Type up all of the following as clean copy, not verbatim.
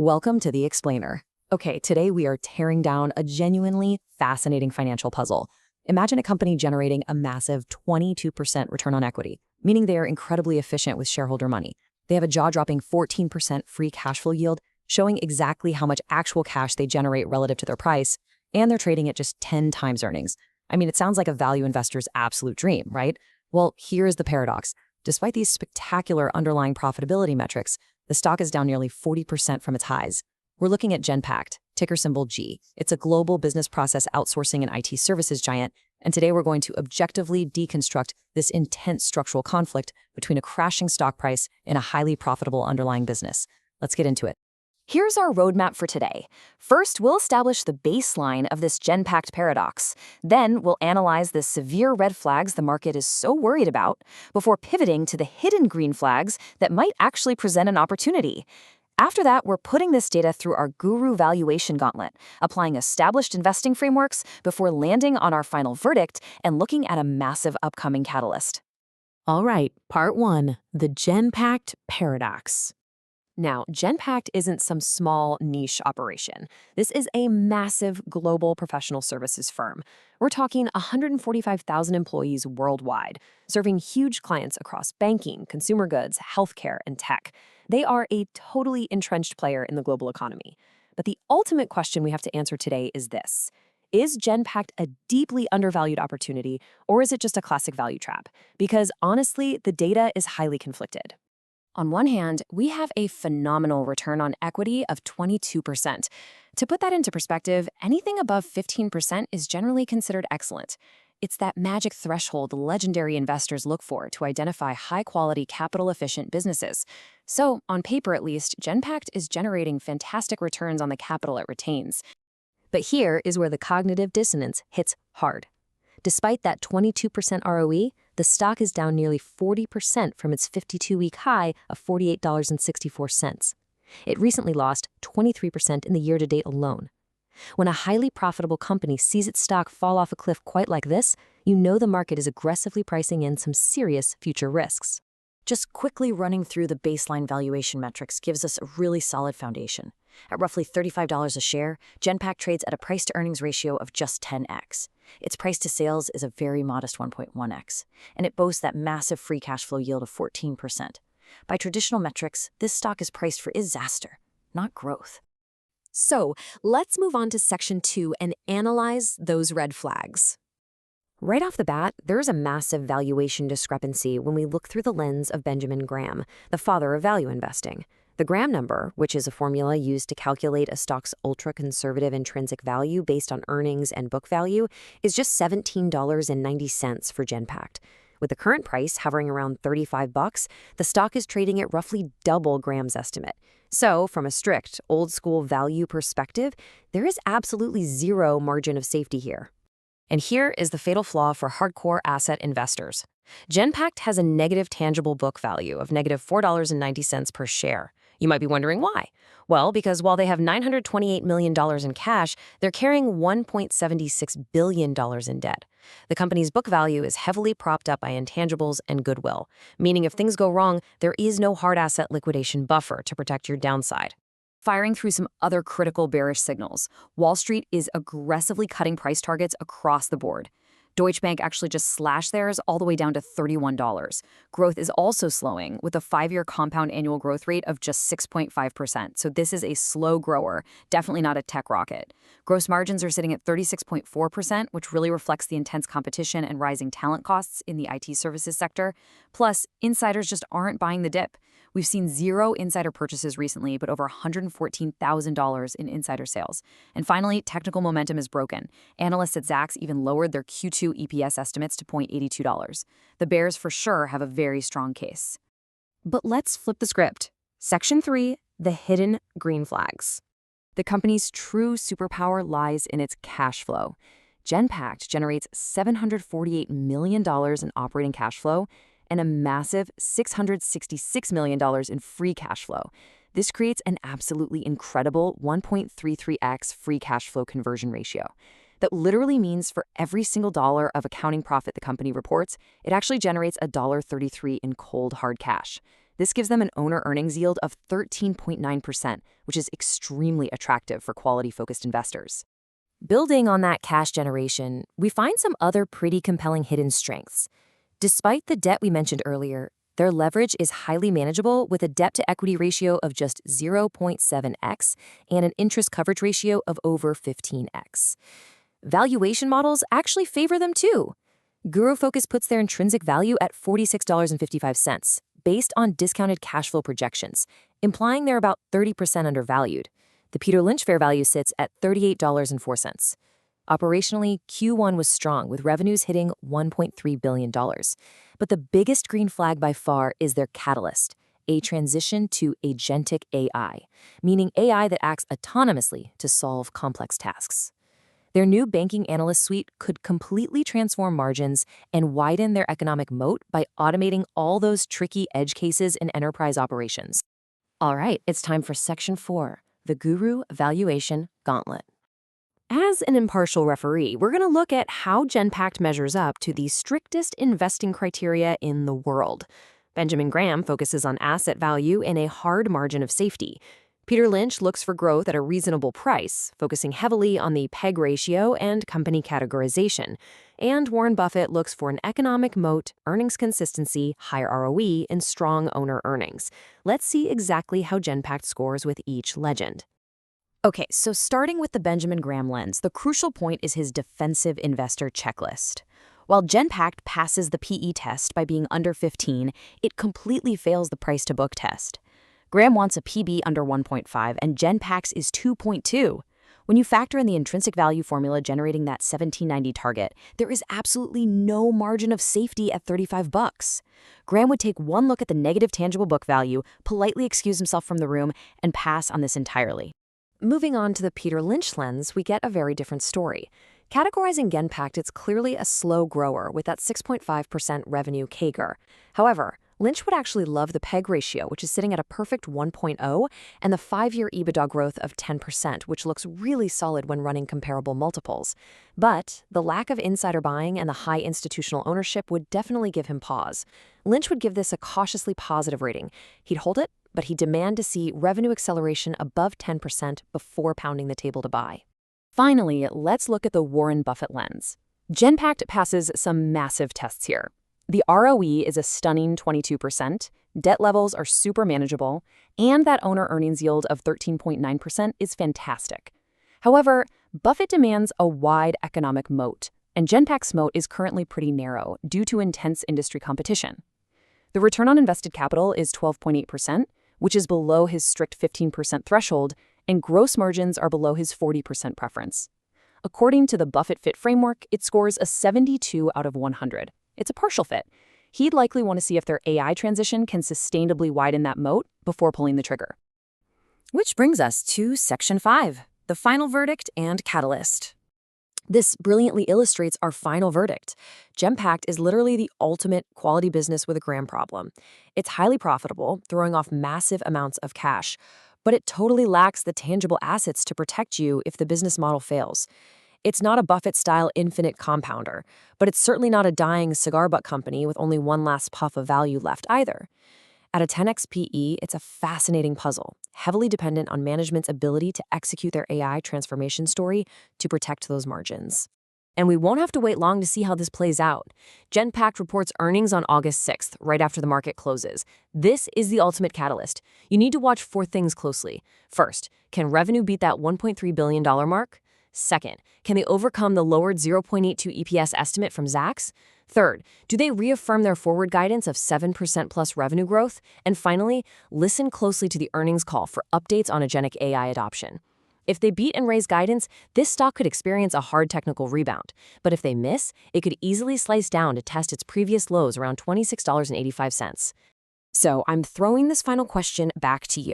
Welcome to The Explainer. Okay, today we are tearing down a genuinely fascinating financial puzzle. Imagine a company generating a massive 22% return on equity, meaning they are incredibly efficient with shareholder money. They have a jaw-dropping 14% free cash flow yield, showing exactly how much actual cash they generate relative to their price, and they're trading at just 10 times earnings. I mean, it sounds like a value investor's absolute dream, right? Well, here's the paradox. Despite these spectacular underlying profitability metrics, the stock is down nearly 40% from its highs. We're looking at Genpact, ticker symbol G. It's a global business process outsourcing and IT services giant, and today we're going to objectively deconstruct this intense structural conflict between a crashing stock price and a highly profitable underlying business. Let's get into it. Here's our roadmap for today. First, we'll establish the baseline of this Genpact paradox. Then, we'll analyze the severe red flags the market is so worried about before pivoting to the hidden green flags that might actually present an opportunity. After that, we're putting this data through our guru valuation gauntlet, applying established investing frameworks before landing on our final verdict and looking at a massive upcoming catalyst. All right, part one, the Genpact paradox. Now, Genpact isn't some small niche operation. This is a massive global professional services firm. We're talking 145,000 employees worldwide, serving huge clients across banking, consumer goods, healthcare, and tech. They are a totally entrenched player in the global economy. But the ultimate question we have to answer today is this. Is Genpact a deeply undervalued opportunity, or is it just a classic value trap? Because honestly, the data is highly conflicted. On one hand, we have a phenomenal return on equity of 22%. To put that into perspective, anything above 15% is generally considered excellent. It's that magic threshold legendary investors look for to identify high-quality, capital-efficient businesses. So, on paper at least, Genpact is generating fantastic returns on the capital it retains. But here is where the cognitive dissonance hits hard. Despite that 22% ROE, the stock is down nearly 40% from its 52-week high of $48.64. It recently lost 23% in the year-to-date alone. When a highly profitable company sees its stock fall off a cliff quite like this, you know the market is aggressively pricing in some serious future risks. Just quickly running through the baseline valuation metrics gives us a really solid foundation. At roughly $35 a share, Genpact trades at a price-to-earnings ratio of just 10x. Its price-to-sales is a very modest 1.1x, and it boasts that massive free cash flow yield of 14%. By traditional metrics, this stock is priced for disaster, not growth. So, let's move on to Section 2 and analyze those red flags. Right off the bat, there's a massive valuation discrepancy when we look through the lens of Benjamin Graham, the father of value investing. The Graham number, which is a formula used to calculate a stock's ultra-conservative intrinsic value based on earnings and book value, is just $17.90 for Genpact. With the current price hovering around $35, the stock is trading at roughly double Graham's estimate. So, from a strict, old-school value perspective, there is absolutely zero margin of safety here. And here is the fatal flaw for hardcore asset investors. Genpact has a negative tangible book value of negative $4.90 per share. You might be wondering why. Well, because while they have $928 million in cash, they're carrying $1.76 billion in debt. The company's book value is heavily propped up by intangibles and goodwill, meaning if things go wrong, there is no hard asset liquidation buffer to protect your downside. Firing through some other critical bearish signals, Wall Street is aggressively cutting price targets across the board. Deutsche Bank actually just slashed theirs all the way down to $31. Growth is also slowing, with a 5-year compound annual growth rate of just 6.5%. So this is a slow grower, definitely not a tech rocket. Gross margins are sitting at 36.4%, which really reflects the intense competition and rising talent costs in the IT services sector. Plus, insiders just aren't buying the dip. We've seen zero insider purchases recently, but over $114,000 in insider sales. And finally, technical momentum is broken. Analysts at Zacks even lowered their Q2 EPS estimates to $0.82. The bears for sure have a very strong case. But let's flip the script. Section 3, the hidden green flags. The company's true superpower lies in its cash flow. Genpact generates $748 million in operating cash flow and a massive $666 million in free cash flow. This creates an absolutely incredible 1.33x free cash flow conversion ratio. That literally means for every single dollar of accounting profit the company reports, it actually generates $1.33 in cold hard cash. This gives them an owner earnings yield of 13.9%, which is extremely attractive for quality-focused investors. Building on that cash generation, we find some other pretty compelling hidden strengths. Despite the debt we mentioned earlier, their leverage is highly manageable with a debt-to-equity ratio of just 0.7x and an interest coverage ratio of over 15x. Valuation models actually favor them too. Guru Focus puts their intrinsic value at $46.55, based on discounted cash flow projections, implying they're about 30% undervalued. The Peter Lynch fair value sits at $38.04. Operationally, Q1 was strong, with revenues hitting $1.3 billion. But the biggest green flag by far is their catalyst, a transition to agentic AI, meaning AI that acts autonomously to solve complex tasks. Their new banking analyst suite could completely transform margins and widen their economic moat by automating all those tricky edge cases in enterprise operations. All right, it's time for Section 4, the Guru Valuation Gauntlet. As an impartial referee, we're going to look at how Genpact measures up to the strictest investing criteria in the world. Benjamin Graham focuses on asset value and a hard margin of safety. Peter Lynch looks for growth at a reasonable price, focusing heavily on the PEG ratio and company categorization. And Warren Buffett looks for an economic moat, earnings consistency, high ROE, and strong owner earnings. Let's see exactly how Genpact scores with each legend. Okay, so starting with the Benjamin Graham lens, the crucial point is his defensive investor checklist. While Genpact passes the PE test by being under 15, it completely fails the price-to-book test. Graham wants a PB under 1.5, and Genpact's is 2.2. When you factor in the intrinsic value formula generating that $17.90 target, there is absolutely no margin of safety at $35. Graham would take one look at the negative tangible book value, politely excuse himself from the room, and pass on this entirely. Moving on to the Peter Lynch lens, we get a very different story. Categorizing Genpact, it's clearly a slow grower with that 6.5% revenue CAGR. However, Lynch would actually love the PEG ratio, which is sitting at a perfect 1.0, and the 5-year EBITDA growth of 10%, which looks really solid when running comparable multiples. But the lack of insider buying and the high institutional ownership would definitely give him pause. Lynch would give this a cautiously positive rating. He'd hold it, but he'd demand to see revenue acceleration above 10% before pounding the table to buy. Finally, let's look at the Warren Buffett lens. Genpact passes some massive tests here. The ROE is a stunning 22%, debt levels are super manageable, and that owner earnings yield of 13.9% is fantastic. However, Buffett demands a wide economic moat, and Genpact's moat is currently pretty narrow due to intense industry competition. The return on invested capital is 12.8%, which is below his strict 15% threshold, and gross margins are below his 40% preference. According to the Buffett Fit framework, it scores a 72 out of 100. It's a partial fit. He'd likely want to see if their AI transition can sustainably widen that moat before pulling the trigger. Which brings us to Section 5, the final verdict and catalyst. This brilliantly illustrates our final verdict. Genpact is literally the ultimate quality business with a Graham problem. It's highly profitable, throwing off massive amounts of cash, but it totally lacks the tangible assets to protect you if the business model fails. It's not a Buffett-style infinite compounder, but it's certainly not a dying cigar butt company with only one last puff of value left either. At a 10x PE, it's a fascinating puzzle, heavily dependent on management's ability to execute their AI transformation story to protect those margins. And we won't have to wait long to see how this plays out. Genpact reports earnings on August 6th, right after the market closes. This is the ultimate catalyst. You need to watch 4 things closely. First, can revenue beat that $1.3 billion mark? Second, can they overcome the lowered 0.82 EPS estimate from Zacks? Third, do they reaffirm their forward guidance of 7% plus revenue growth? And finally, listen closely to the earnings call for updates on agentic AI adoption. If they beat and raise guidance, this stock could experience a hard technical rebound. But if they miss, it could easily slice down to test its previous lows around $26.85. So I'm throwing this final question back to you.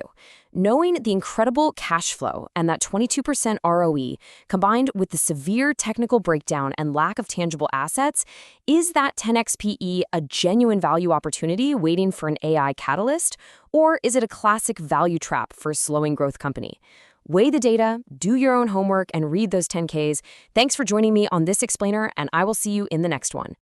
Knowing the incredible cash flow and that 22% ROE, combined with the severe technical breakdown and lack of tangible assets, is that 10x PE a genuine value opportunity waiting for an AI catalyst? Or is it a classic value trap for a slowing growth company? Weigh the data, do your own homework, and read those 10Ks. Thanks for joining me on this explainer, and I will see you in the next one.